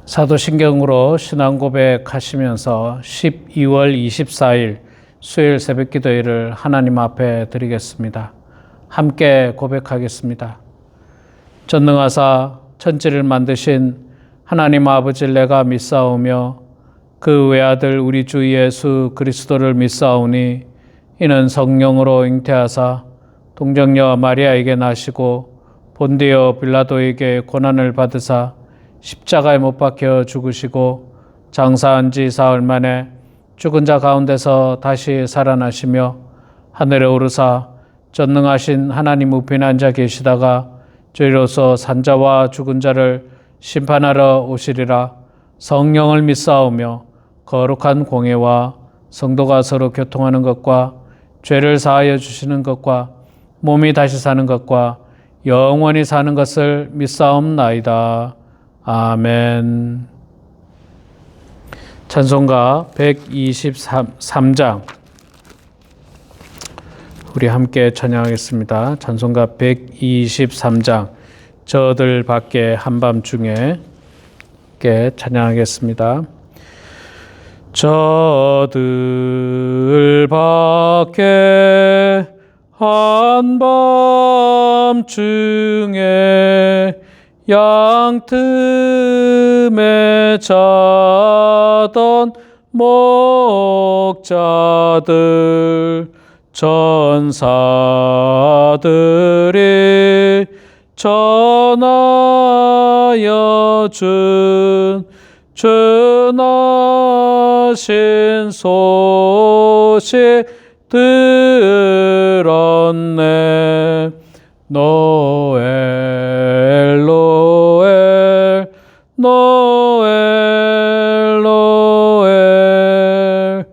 사도신경으로 신앙 고백하시면서 12월 24일 수요일 새벽 기도회를 하나님 앞에 드리겠습니다. 함께 고백하겠습니다. 전능하사 천지를 만드신 하나님 아버지를 내가 믿사오며 그 외아들 우리 주 예수 그리스도를 믿사오니 이는 성령으로 잉태하사 동정녀 마리아에게 나시고 본디오 빌라도에게 고난을 받으사 십자가에 못 박혀 죽으시고 장사한 지 사흘 만에 죽은 자 가운데서 다시 살아나시며 하늘에 오르사 전능하신 하나님 우편에 앉아 계시다가 저희로서 산자와 죽은 자를 심판하러 오시리라. 성령을 믿사오며 거룩한 공예와 성도가 서로 교통하는 것과 죄를 사하여 주시는 것과 몸이 다시 사는 것과 영원히 사는 것을 믿사옵나이다. 아멘. 찬송가 123장 우리 함께 찬양하겠습니다. 찬송가 123장 저들 밖에 한밤중에 함께 찬양하겠습니다. 저들 밖에 한밤중에 양틈에 자던 목자들 천사들이 전하여 준 전하신 소식 들었네. 노엘 노엘 노엘 노엘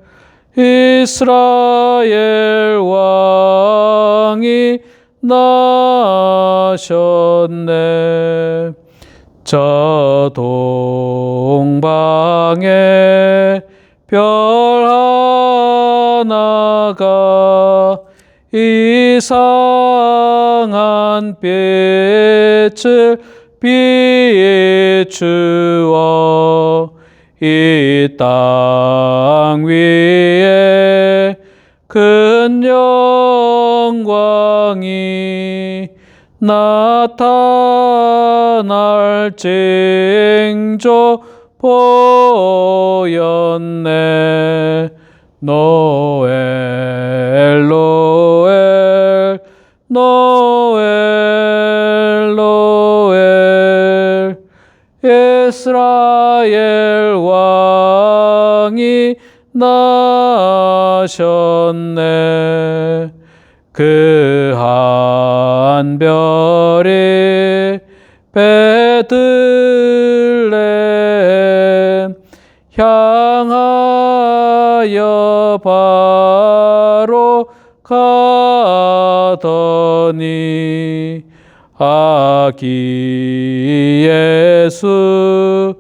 이스라엘 왕이 나셨네. 저 동방에 별 하나가 이상한 빛을 비추어 이 땅 위에 큰 영광이 나타날 징조 보였네. 노엘 노엘 노엘 노엘 이스라엘 왕이 나셨네. 그 한 별이 베들레헴 향하여 바로 가더니 아기 예수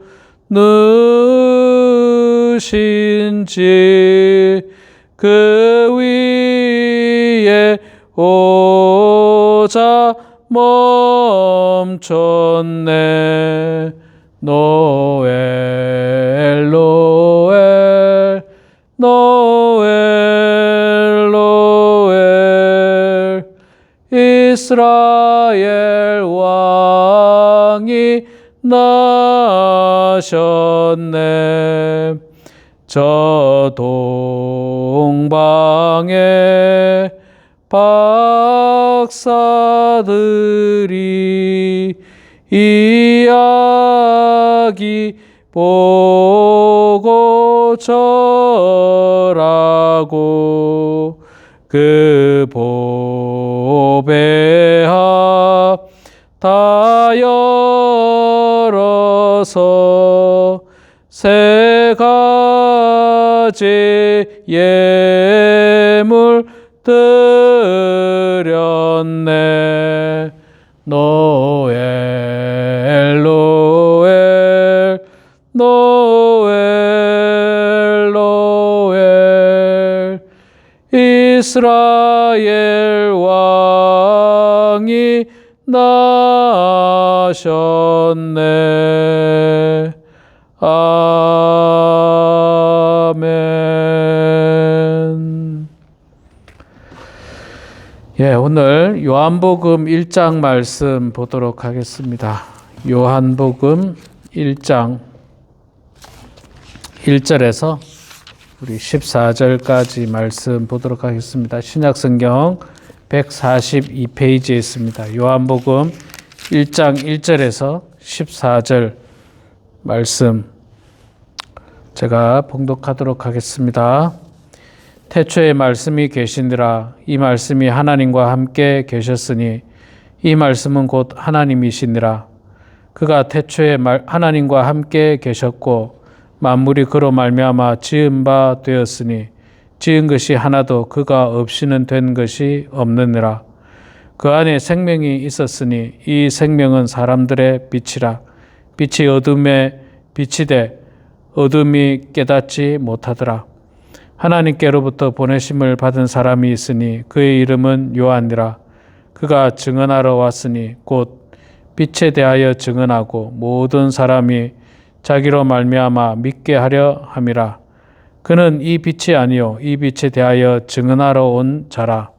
누신지 그 위에 오자 멈췄네. 노엘 노엘 노엘 노엘 이스라엘 왕이 나셨네. 저 동방에 박사들이 이야기 보고 절하고 그 보배합 다 열어서 세 가지 예물 드렸네. 노엘 노엘 노엘 노엘 이스라엘 왕이 나셨네. 아멘. 예, 오늘 요한복음 1장 말씀 보도록 하겠습니다. 요한복음 1장 1절에서 우리 14절까지 말씀 보도록 하겠습니다. 신약성경 142페이지에 있습니다. 요한복음 1장 1절에서 14절 말씀 제가 봉독하도록 하겠습니다. 태초에 말씀이 계시니라. 이 말씀이 하나님과 함께 계셨으니 이 말씀은 곧 하나님이시니라. 그가 태초에 하나님과 함께 계셨고 만물이 그로 말미암아 지은 바 되었으니 지은 것이 하나도 그가 없이는 된 것이 없느니라. 그 안에 생명이 있었으니 이 생명은 사람들의 빛이라. 빛이 어둠에 비치되 어둠이 깨닫지 못하더라. 하나님께로부터 보내심을 받은 사람이 있으니 그의 이름은 요한이라. 그가 증언하러 왔으니 곧 빛에 대하여 증언하고 모든 사람이 자기로 말미암아 믿게 하려 함이라. 그는 이 빛이 아니요 이 빛에 대하여 증언하러 온 자라.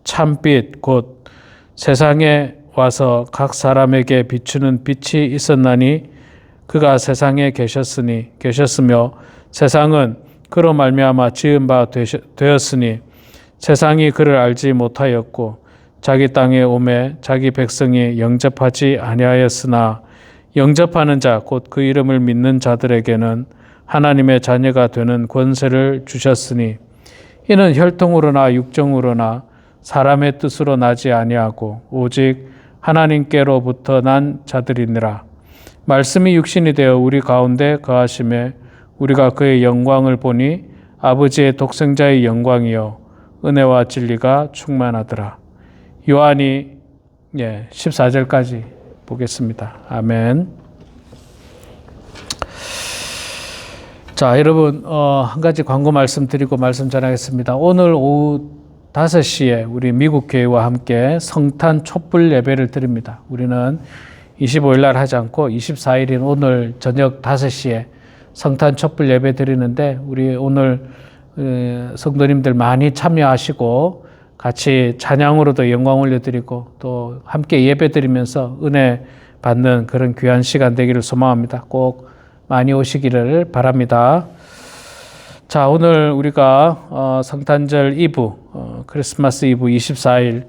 참빛 곧 세상에 와서 각 사람에게 비추는 빛이 있었나니 그가 세상에 계셨으며 세상은 그로 말미암아 지은 바 되었으니 세상이 그를 알지 못하였고 자기 땅에 오매 자기 백성이 영접하지 아니하였으나 영접하는 자 곧 그 이름을 믿는 자들에게는 하나님의 자녀가 되는 권세를 주셨으니 이는 혈통으로나 육정으로나 사람의 뜻으로 나지 아니하고 오직 하나님께로부터 난 자들이니라. 말씀이 육신이 되어 우리 가운데 거하심에 우리가 그의 영광을 보니 아버지의 독생자의 영광이요 은혜와 진리가 충만하더라. 요한이 14절까지 보겠습니다. 아멘. 자, 여러분 한 가지 광고 말씀드리고 말씀 전하겠습니다. 오늘 오후 5시에 우리 미국 교회와 함께 성탄 촛불 예배를 드립니다. 우리는 25일 날 하지 않고 24일인 오늘 저녁 5시에 성탄 촛불 예배 드리는데 우리 오늘 성도님들 많이 참여하시고 같이 찬양으로도 영광 올려드리고 또 함께 예배 드리면서 은혜 받는 그런 귀한 시간 되기를 소망합니다. 꼭 많이 오시기를 바랍니다. 자, 오늘 우리가 성탄절 이브, 크리스마스 이브 24일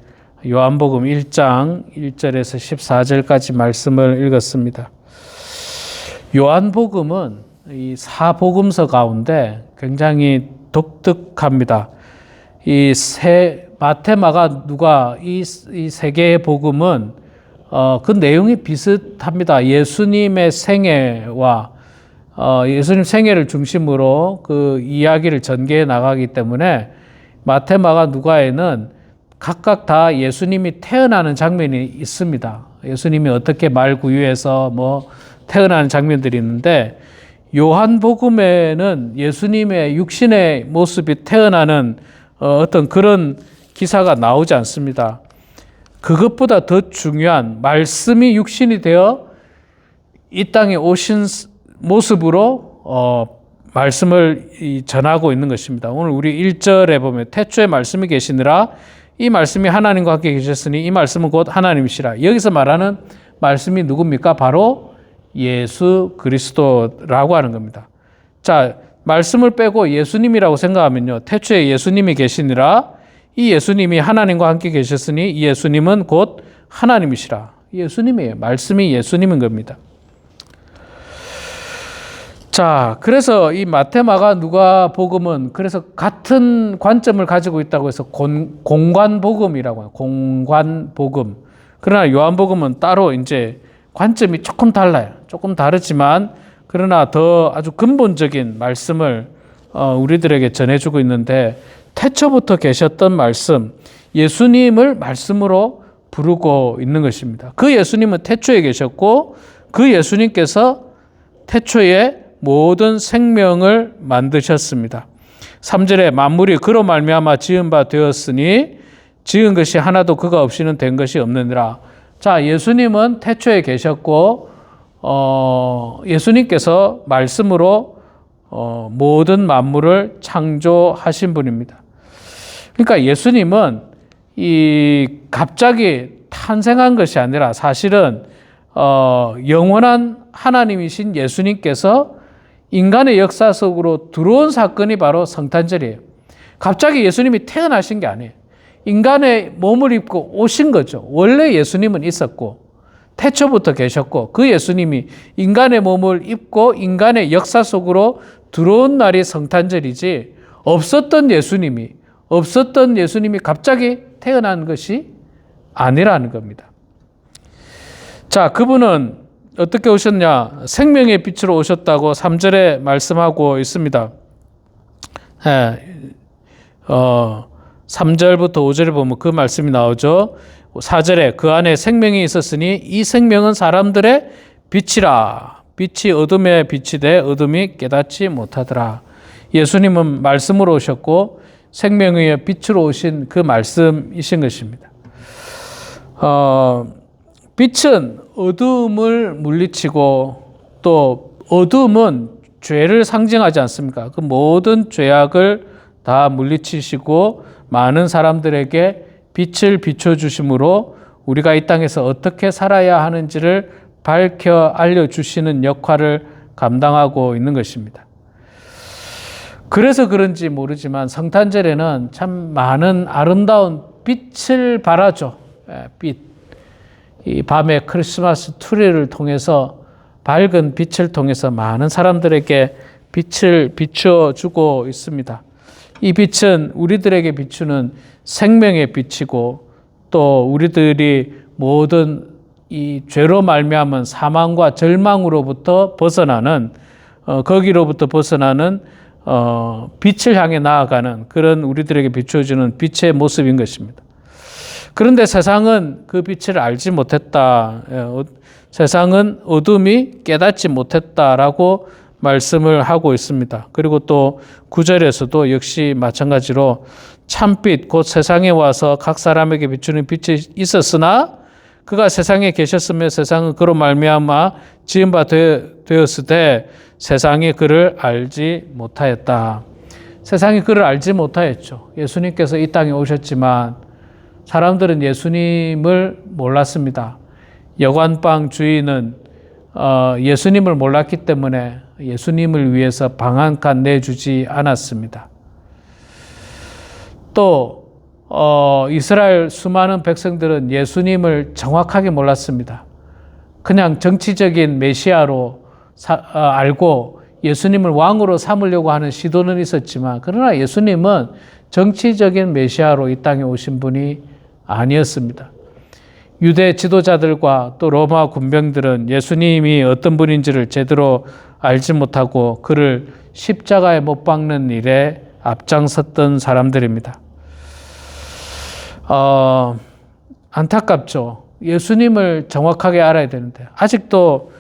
요한복음 1장 1절에서 14절까지 말씀을 읽었습니다. 요한복음은 이 사복음서 가운데 굉장히 독특합니다. 마태, 마가, 누가 이 세 개의 복음은 그 내용이 비슷합니다. 예수님의 생애와 예수님 생애를 중심으로 그 이야기를 전개해 나가기 때문에 마태, 마가, 누가에는 각각 다 예수님이 태어나는 장면이 있습니다. 예수님이 어떻게 말구유해서 태어나는 장면들이 있는데 요한복음에는 예수님의 육신의 모습이 태어나는 어떤 그런 기사가 나오지 않습니다. 그것보다 더 중요한 말씀이 육신이 되어 이 땅에 오신 모습으로 말씀을 전하고 있는 것입니다. 오늘 우리 1절에 보면 태초에 말씀이 계시니라. 이 말씀이 하나님과 함께 계셨으니 이 말씀은 곧 하나님이시라. 여기서 말하는 말씀이 누굽니까? 바로 예수 그리스도라고 하는 겁니다. 자, 말씀을 빼고 예수님이라고 생각하면요. 태초에 예수님이 계시니라. 이 예수님이 하나님과 함께 계셨으니 이 예수님은 곧 하나님이시라. 예수님이에요. 말씀이 예수님인 겁니다. 자, 그래서 이 마태, 마가, 누가 복음은 그래서 같은 관점을 가지고 있다고 해서 공관복음이라고 해요. 공관복음. 그러나 요한복음은 따로 이제 관점이 조금 달라요. 조금 다르지만 그러나 더 아주 근본적인 말씀을 우리들에게 전해주고 있는데 태초부터 계셨던 말씀, 예수님을 말씀으로 부르고 있는 것입니다. 그 예수님은 태초에 계셨고 그 예수님께서 태초에 모든 생명을 만드셨습니다. 3절에 만물이 그로 말미암아 지은 바 되었으니 지은 것이 하나도 그가 없이는 된 것이 없느니라. 자, 예수님은 태초에 계셨고 예수님께서 말씀으로 모든 만물을 창조하신 분입니다. 그러니까 예수님은 갑자기 탄생한 것이 아니라 사실은 영원한 하나님이신 예수님께서 인간의 역사 속으로 들어온 사건이 바로 성탄절이에요. 갑자기 예수님이 태어나신 게 아니에요. 인간의 몸을 입고 오신 거죠. 원래 예수님은 있었고 태초부터 계셨고 그 예수님이 인간의 몸을 입고 인간의 역사 속으로 들어온 날이 성탄절이지 없었던 예수님이 갑자기 태어난 것이 아니라는 겁니다. 자, 그분은 어떻게 오셨냐? 생명의 빛으로 오셨다고 3절에 말씀하고 있습니다. 3절부터 5절에 보면 그 말씀이 나오죠. 4절에 그 안에 생명이 있었으니 이 생명은 사람들의 빛이라. 빛이 어둠에 비치되 어둠이 깨닫지 못하더라. 예수님은 말씀으로 오셨고 생명의 빛으로 오신 그 말씀이신 것입니다. 빛은 어둠을 물리치고 또 어둠은 죄를 상징하지 않습니까? 그 모든 죄악을 다 물리치시고 많은 사람들에게 빛을 비춰주심으로 우리가 이 땅에서 어떻게 살아야 하는지를 밝혀 알려주시는 역할을 감당하고 있는 것입니다. 그래서 그런지 모르지만 성탄절에는 참 많은 아름다운 빛을 발하죠. 빛. 이 밤에 크리스마스 트리를 통해서 밝은 빛을 통해서 많은 사람들에게 빛을 비춰주고 있습니다. 이 빛은 우리들에게 비추는 생명의 빛이고 또 우리들이 모든 이 죄로 말미암은 사망과 절망으로부터 벗어나는 거기로부터 벗어나는 빛을 향해 나아가는 그런 우리들에게 비춰주는 빛의 모습인 것입니다. 그런데 세상은 그 빛을 알지 못했다. 세상은 어둠이 깨닫지 못했다라고 말씀을 하고 있습니다. 그리고 또 9절에서도 역시 마찬가지로 참빛 곧 세상에 와서 각 사람에게 비추는 빛이 있었으나 그가 세상에 계셨으며 세상은 그로 말미암아 지은 바 되었으되 세상이 그를 알지 못하였다. 세상이 그를 알지 못하였죠. 예수님께서 이 땅에 오셨지만 사람들은 예수님을 몰랐습니다. 여관방 주인은 예수님을 몰랐기 때문에 예수님을 위해서 방 한 칸 내주지 않았습니다. 또 이스라엘 수많은 백성들은 예수님을 정확하게 몰랐습니다. 그냥 정치적인 메시아로 알고 예수님을 왕으로 삼으려고 하는 시도는 있었지만 그러나 예수님은 정치적인 메시아로 이 땅에 오신 분이 아니었습니다. 유대 지도자들과 또 로마 군병들은 예수님이 어떤 분인지를 제대로 알지 못하고 그를 십자가에 못 박는 일에 앞장섰던 사람들입니다. 안타깝죠. 예수님을 정확하게 알아야 되는데 아직도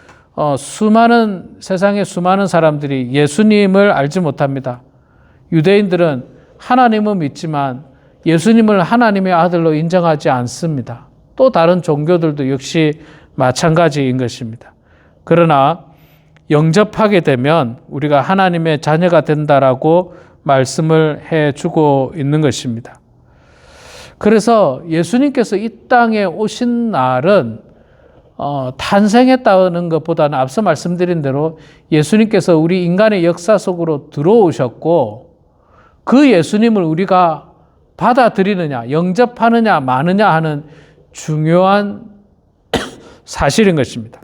세상의 수많은 사람들이 예수님을 알지 못합니다. 유대인들은 하나님은 믿지만 예수님을 하나님의 아들로 인정하지 않습니다. 또 다른 종교들도 역시 마찬가지인 것입니다. 그러나 영접하게 되면 우리가 하나님의 자녀가 된다라고 말씀을 해주고 있는 것입니다. 그래서 예수님께서 이 땅에 오신 날은 탄생했다는 것보다는 앞서 말씀드린 대로 예수님께서 우리 인간의 역사 속으로 들어오셨고 그 예수님을 우리가 받아들이느냐, 영접하느냐, 마느냐 하는 중요한 사실인 것입니다.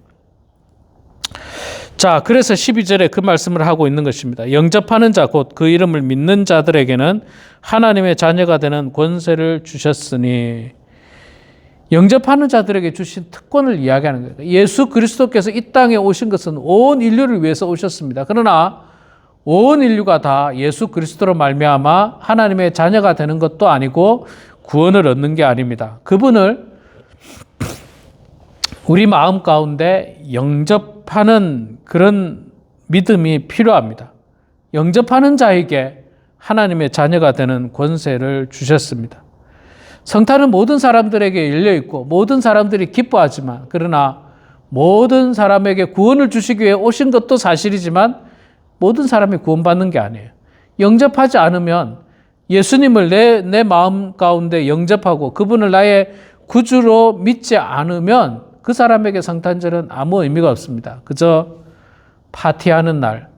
자, 그래서 12절에 그 말씀을 하고 있는 것입니다. 영접하는 자, 곧 그 이름을 믿는 자들에게는 하나님의 자녀가 되는 권세를 주셨으니 영접하는 자들에게 주신 특권을 이야기하는 거예요. 예수 그리스도께서 이 땅에 오신 것은 온 인류를 위해서 오셨습니다. 그러나 온 인류가 다 예수 그리스도로 말미암아 하나님의 자녀가 되는 것도 아니고 구원을 얻는 게 아닙니다. 그분을 우리 마음 가운데 영접하는 그런 믿음이 필요합니다. 영접하는 자에게 하나님의 자녀가 되는 권세를 주셨습니다. 성탄은 모든 사람들에게 열려 있고 모든 사람들이 기뻐하지만 그러나 모든 사람에게 구원을 주시기 위해 오신 것도 사실이지만 모든 사람이 구원받는 게 아니에요. 영접하지 않으면 예수님을 내 마음 가운데 영접하고 그분을 나의 구주로 믿지 않으면 그 사람에게 성탄절은 아무 의미가 없습니다. 그저 파티하는 날,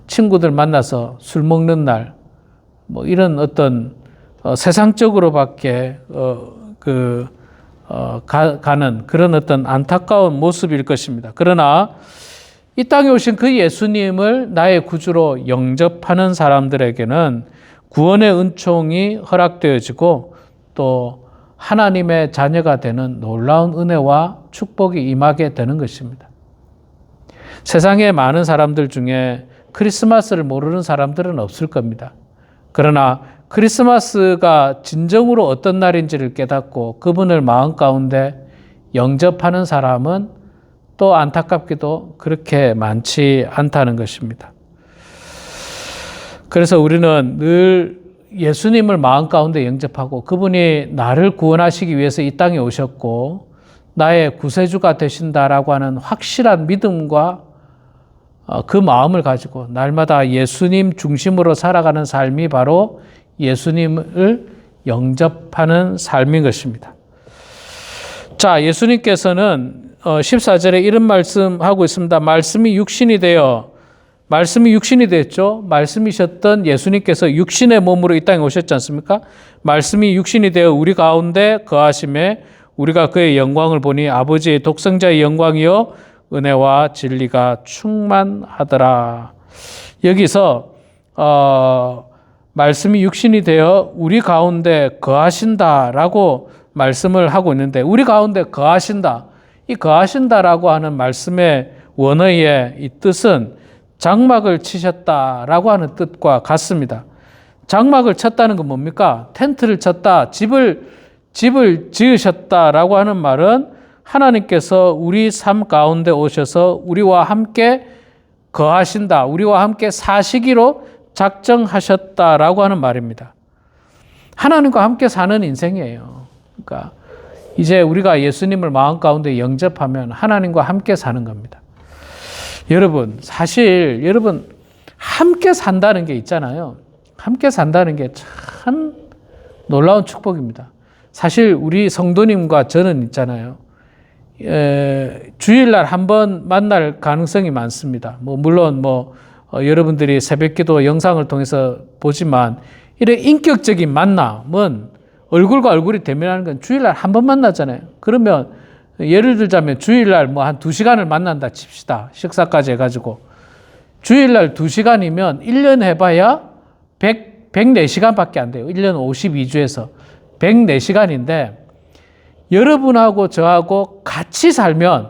친구들 만나서 술 먹는 날, 이런 어떤 세상적으로밖에 가는 그런 어떤 안타까운 모습일 것입니다. 그러나 이 땅에 오신 그 예수님을 나의 구주로 영접하는 사람들에게는 구원의 은총이 허락되어지고 또 하나님의 자녀가 되는 놀라운 은혜와 축복이 임하게 되는 것입니다. 세상에 많은 사람들 중에 크리스마스를 모르는 사람들은 없을 겁니다. 그러나 크리스마스가 진정으로 어떤 날인지를 깨닫고 그분을 마음 가운데 영접하는 사람은 또 안타깝게도 그렇게 많지 않다는 것입니다. 그래서 우리는 늘 예수님을 마음 가운데 영접하고 그분이 나를 구원하시기 위해서 이 땅에 오셨고 나의 구세주가 되신다라고 하는 확실한 믿음과 그 마음을 가지고 날마다 예수님 중심으로 살아가는 삶이 바로 예수님을 영접하는 삶인 것입니다. 자, 예수님께서는 14절에 이런 말씀하고 있습니다. 말씀이 육신이 됐죠. 말씀이셨던 예수님께서 육신의 몸으로 이 땅에 오셨지 않습니까? 말씀이 육신이 되어 우리 가운데 거하심에 우리가 그의 영광을 보니 아버지의 독생자의 영광이요 은혜와 진리가 충만하더라. 여기서 말씀이 육신이 되어 우리 가운데 거하신다라고 말씀을 하고 있는데 우리 가운데 거하신다. 이 거하신다라고 하는 말씀의 원어의 이 뜻은 장막을 치셨다라고 하는 뜻과 같습니다. 장막을 쳤다는 건 뭡니까? 텐트를 쳤다, 집을 지으셨다라고 하는 말은 하나님께서 우리 삶 가운데 오셔서 우리와 함께 거하신다, 우리와 함께 사시기로 작정하셨다라고 하는 말입니다. 하나님과 함께 사는 인생이에요. 그러니까 이제 우리가 예수님을 마음 가운데 영접하면 하나님과 함께 사는 겁니다. 여러분, 사실 여러분 함께 산다는 게 있잖아요. 함께 산다는 게 참 놀라운 축복입니다. 사실 우리 성도님과 저는 있잖아요. 주일날 한번 만날 가능성이 많습니다. 물론 여러분들이 새벽기도 영상을 통해서 보지만 이런 인격적인 만남은 얼굴과 얼굴이 대면하는 건 주일날 한 번 만나잖아요. 그러면 예를 들자면 주일날 한 2시간을 만난다 칩시다. 식사까지 해가지고. 주일날 2시간이면 1년 해봐야 104시간밖에 안 돼요. 1년 52주에서 104시간인데 여러분하고 저하고 같이 살면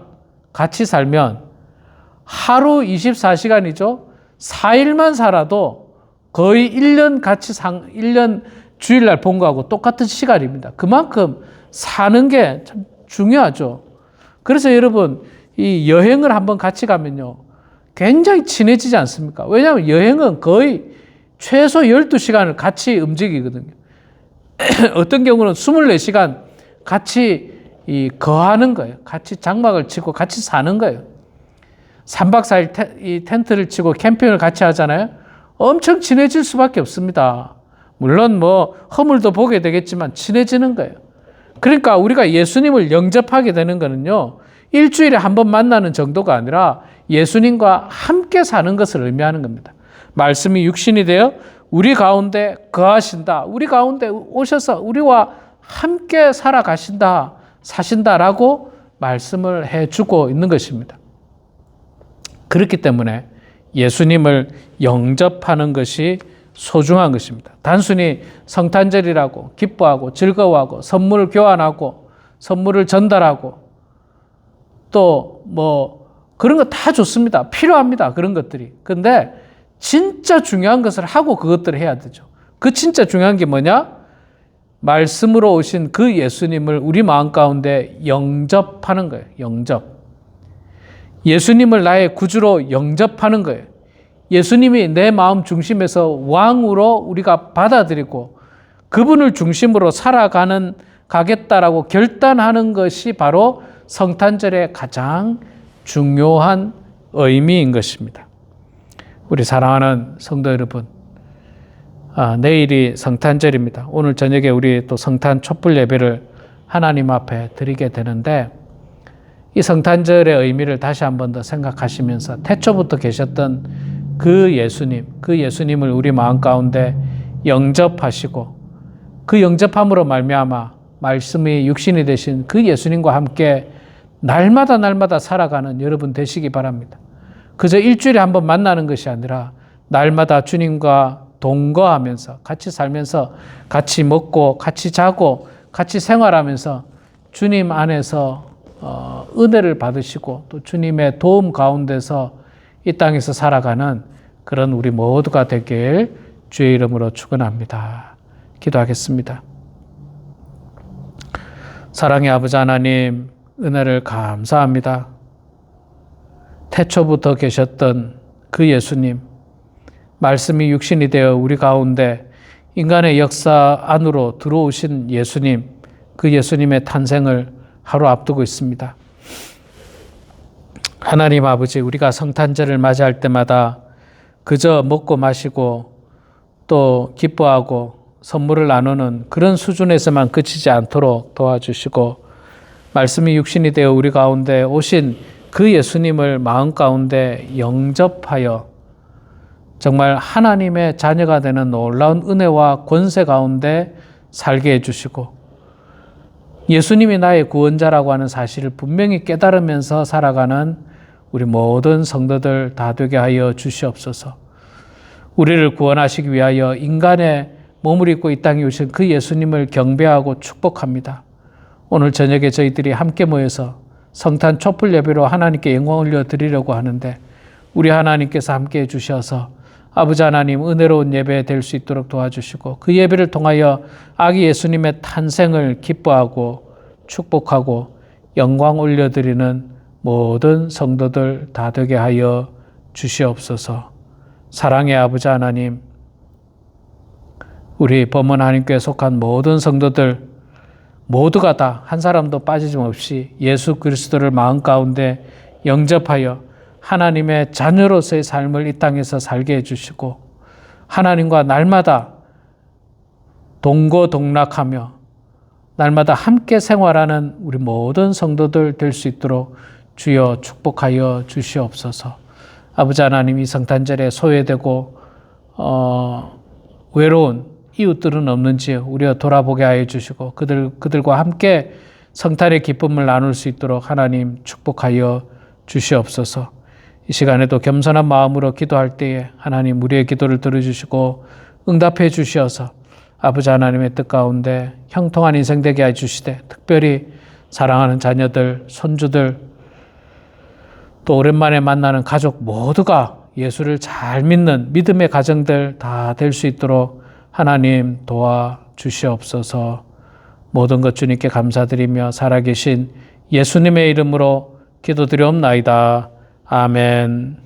하루 24시간이죠. 4일만 살아도 거의 1년 1년 주일날 본 거하고 똑같은 시간입니다. 그만큼 사는 게 참 중요하죠. 그래서 여러분, 이 여행을 한번 같이 가면요. 굉장히 친해지지 않습니까? 왜냐하면 여행은 거의 최소 12시간을 같이 움직이거든요. 어떤 경우는 24시간 같이 거하는 거예요. 같이 장막을 치고 같이 사는 거예요. 3박 4일 이 텐트를 치고 캠핑을 같이 하잖아요. 엄청 친해질 수밖에 없습니다. 물론 허물도 보게 되겠지만 친해지는 거예요. 그러니까 우리가 예수님을 영접하게 되는 거는요, 일주일에 한 번 만나는 정도가 아니라 예수님과 함께 사는 것을 의미하는 겁니다. 말씀이 육신이 되어 우리 가운데 거하신다. 우리 가운데 오셔서 우리와 함께 살아가신다, 사신다라고 말씀을 해주고 있는 것입니다. 그렇기 때문에 예수님을 영접하는 것이 소중한 것입니다. 단순히 성탄절이라고 기뻐하고 즐거워하고 선물을 교환하고 선물을 전달하고 또 그런 거 다 좋습니다. 필요합니다. 그런 것들이. 근데 진짜 중요한 것을 하고 그것들을 해야 되죠. 그 진짜 중요한 게 뭐냐? 말씀으로 오신 그 예수님을 우리 마음 가운데 영접하는 거예요. 영접. 예수님을 나의 구주로 영접하는 거예요. 예수님이 내 마음 중심에서 왕으로 우리가 받아들이고 그분을 중심으로 살아가겠다라고 결단하는 것이 바로 성탄절의 가장 중요한 의미인 것입니다. 우리 사랑하는 성도 여러분, 내일이 성탄절입니다. 오늘 저녁에 우리 또 성탄 촛불 예배를 하나님 앞에 드리게 되는데, 이 성탄절의 의미를 다시 한 번 더 생각하시면서 태초부터 계셨던 그 예수님을 우리 마음 가운데 영접하시고, 그 영접함으로 말미암아 말씀이 육신이 되신 그 예수님과 함께 날마다 살아가는 여러분 되시기 바랍니다. 그저 일주일에 한 번 만나는 것이 아니라 날마다 주님과 동거하면서 같이 살면서 같이 먹고 같이 자고 같이 생활하면서 주님 안에서 은혜를 받으시고 또 주님의 도움 가운데서 이 땅에서 살아가는 그런 우리 모두가 되길 주의 이름으로 축원합니다. 기도하겠습니다. 사랑의 아버지 하나님, 은혜를 감사합니다. 태초부터 계셨던 그 예수님, 말씀이 육신이 되어 우리 가운데 인간의 역사 안으로 들어오신 예수님, 그 예수님의 탄생을 하루 앞두고 있습니다. 하나님 아버지, 우리가 성탄절을 맞이할 때마다 그저 먹고 마시고 또 기뻐하고 선물을 나누는 그런 수준에서만 그치지 않도록 도와주시고, 말씀이 육신이 되어 우리 가운데 오신 그 예수님을 마음 가운데 영접하여 정말 하나님의 자녀가 되는 놀라운 은혜와 권세 가운데 살게 해주시고, 예수님이 나의 구원자라고 하는 사실을 분명히 깨달으면서 살아가는 우리 모든 성도들 다 되게 하여 주시옵소서. 우리를 구원하시기 위하여 인간의 몸을 입고 이 땅에 오신 그 예수님을 경배하고 축복합니다. 오늘 저녁에 저희들이 함께 모여서 성탄 촛불 예배로 하나님께 영광 올려드리려고 하는데, 우리 하나님께서 함께 해주셔서 아버지 하나님 은혜로운 예배 될 수 있도록 도와주시고, 그 예배를 통하여 아기 예수님의 탄생을 기뻐하고 축복하고 영광 올려드리는 모든 성도들 다 되게 하여 주시옵소서. 사랑의 아버지 하나님, 우리 범원 하나님께 속한 모든 성도들 모두가 다 한 사람도 빠짐없이 예수 그리스도를 마음 가운데 영접하여 하나님의 자녀로서의 삶을 이 땅에서 살게 해주시고, 하나님과 날마다 동거동락하며 날마다 함께 생활하는 우리 모든 성도들 될 수 있도록 주여 축복하여 주시옵소서. 아버지 하나님, 이 성탄절에 소외되고 외로운 이웃들은 없는지 우리가 돌아보게 하여 주시고, 그들과 함께 성탄의 기쁨을 나눌 수 있도록 하나님 축복하여 주시옵소서. 이 시간에도 겸손한 마음으로 기도할 때에 하나님 우리의 기도를 들어주시고 응답해 주시어서 아버지 하나님의 뜻 가운데 형통한 인생 되게 해 주시되, 특별히 사랑하는 자녀들, 손주들, 또 오랜만에 만나는 가족 모두가 예수를 잘 믿는 믿음의 가정들 다 될 수 있도록 하나님 도와주시옵소서. 모든 것 주님께 감사드리며 살아계신 예수님의 이름으로 기도드리옵나이다. 아멘.